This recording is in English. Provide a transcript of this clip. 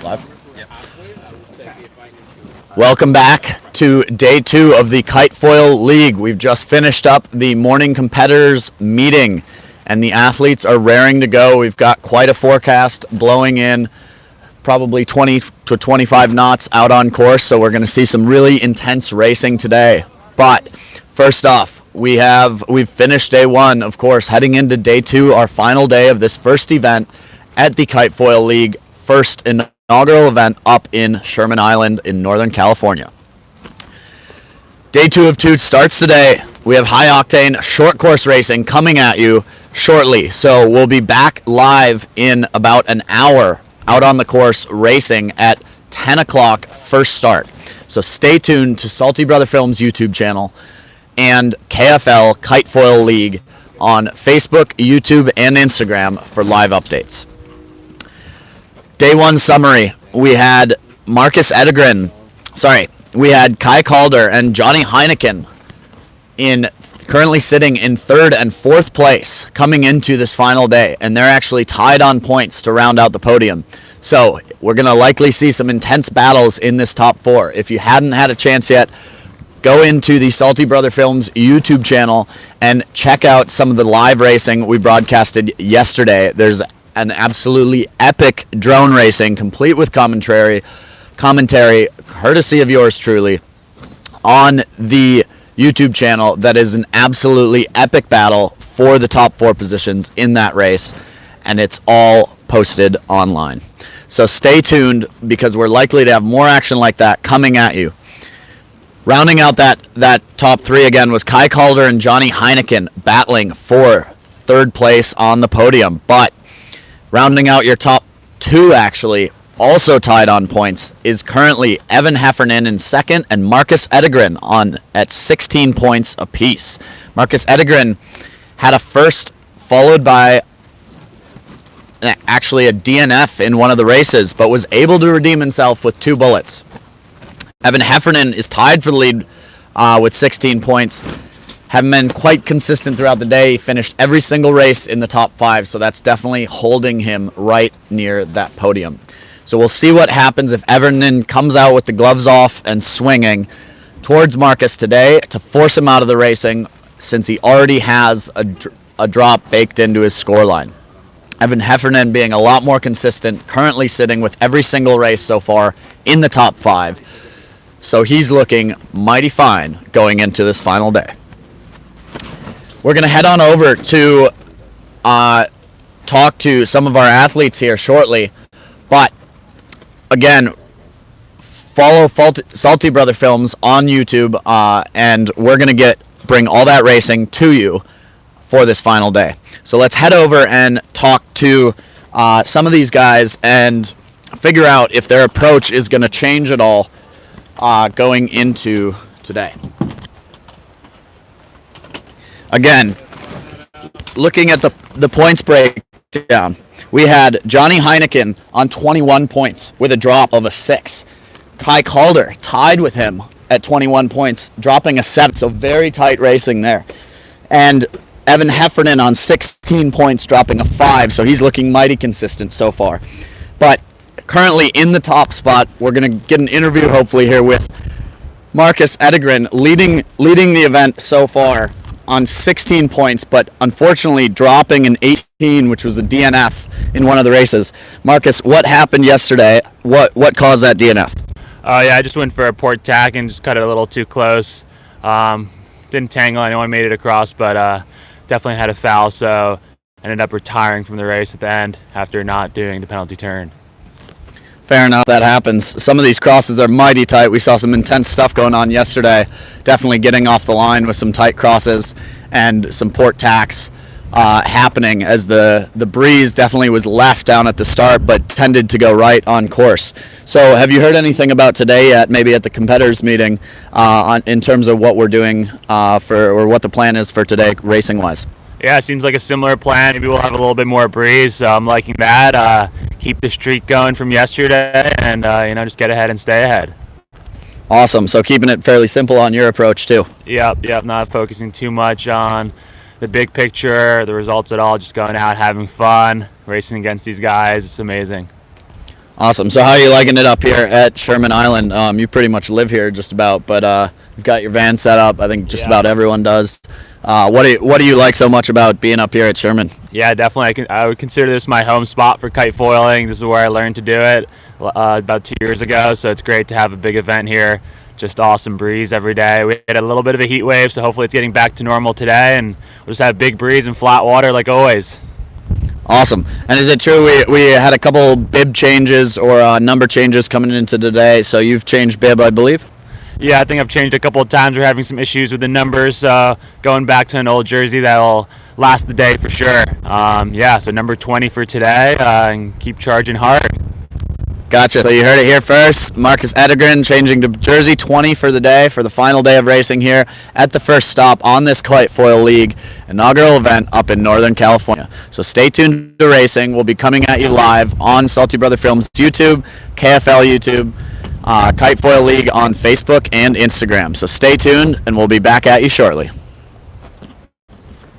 Live? Welcome back to day 2 of the Kitefoil League. We've just finished up the morning competitors meeting and the athletes are raring to go. We've got quite a forecast blowing in, probably 20 to 25 knots out on course, so we're going to see some really intense racing today. But first off, we've finished day 1, of course, heading into day 2, our final day of this first event at the Kitefoil League, first inaugural event up in Sherman Island in Northern California. Day 2 of 2 starts today. We have high octane short course racing coming at you shortly, so we'll be back live in about an hour out on the course racing at 10 o'clock first start. So stay tuned to Salty Brother Films YouTube channel and KFL Kitefoil League on Facebook, YouTube, and Instagram for live updates. Day 1 summary. We had we had Kai Calder and Johnny Heineken currently sitting in 3rd and 4th place coming into this final day, and they're actually tied on points to round out the podium. So we're going to likely see some intense battles in this top 4. If you hadn't had a chance yet, go into the Salty Brother Films YouTube channel and check out some of the live racing we broadcasted yesterday. There's an absolutely epic drone racing, complete with commentary, courtesy of yours truly, on the YouTube channel. That is an absolutely epic battle for the top 4 positions in that race, and it's all posted online. So stay tuned, because we're likely to have more action like that coming at you. Rounding out that top 3 again was Kai Calder and Johnny Heineken battling for 3rd place on the podium, but rounding out your top 2, actually, also tied on points, is currently Evan Heffernan in 2nd and Marcus Edegren at 16 points apiece. Marcus Edegren had a first, followed by actually a DNF in one of the races, but was able to redeem himself with 2 bullets. Evan Heffernan is tied for the lead with 16 points. Haven't been quite consistent throughout the day. He finished every single race in the top 5, so that's definitely holding him right near that podium. So we'll see what happens if Everton comes out with the gloves off and swinging towards Marcus today to force him out of the racing, since he already has a drop baked into his scoreline. Evan Heffernan being a lot more consistent, currently sitting with every single race so far in the top 5. So he's looking mighty fine going into this final day. We're going to head on over to talk to some of our athletes here shortly. But again, follow Salty Brother Films on YouTube, and we're going to bring all that racing to you for this final day. So let's head over and talk to some of these guys and figure out if their approach is going to change at all going into today. Again, looking at the points breakdown, we had Johnny Heineken on 21 points with a drop of a 6. Kai Calder tied with him at 21 points, dropping a 7, so very tight racing there. And Evan Heffernan on 16 points, dropping a 5, so he's looking mighty consistent so far. But currently in the top spot, we're going to get an interview hopefully here with Marcus Edegren, leading the event so far on 16 points, but unfortunately dropping an 18, which was a DNF in one of the races. Marcus, what happened yesterday? What caused that DNF? Yeah, I just went for a port tack and just cut it a little too close. Didn't tangle anyone, made it across, but definitely had a foul, so ended up retiring from the race at the end after not doing the penalty turn. Fair enough, that happens. Some of these crosses are mighty tight. We saw some intense stuff going on yesterday. Definitely getting off the line with some tight crosses and some port tacks happening, as the breeze definitely was left down at the start but tended to go right on course. So have you heard anything about today yet, maybe at the competitors meeting, in terms of what we're doing or what the plan is for today racing wise? Yeah, it seems like a similar plan. Maybe we'll have a little bit more breeze, so I'm liking that. Keep the streak going from yesterday and just get ahead and stay ahead. Awesome. So keeping it fairly simple on your approach too. Yep. Not focusing too much on the big picture, the results at all. Just going out, having fun, racing against these guys. It's amazing. Awesome. So how are you liking it up here at Sherman Island? You pretty much live here just about, but you've got your van set up. I think just about everyone does. What do you like so much about being up here at Sherman? Yeah, definitely. I would consider this my home spot for kite foiling. This is where I learned to do it about 2 years ago, so it's great to have a big event here. Just awesome breeze every day. We had a little bit of a heat wave, so hopefully it's getting back to normal today, and we'll just have big breeze and flat water like always. Awesome. And is it true we had a couple bib changes or number changes coming into today? So you've changed bib, I believe? Yeah, I think I've changed a couple of times. We're having some issues with the numbers. Going back to an old jersey that'll last the day for sure. So number 20 for today, and keep charging hard. Gotcha. So you heard it here first. Marcus Edegren changing to jersey 20 for the day, for the final day of racing here at the first stop on this Kite Foil League inaugural event up in Northern California. So stay tuned to racing. We'll be coming at you live on Salty Brother Films YouTube, KFL YouTube, Kite Foil League on Facebook and Instagram. So stay tuned, and we'll be back at you shortly.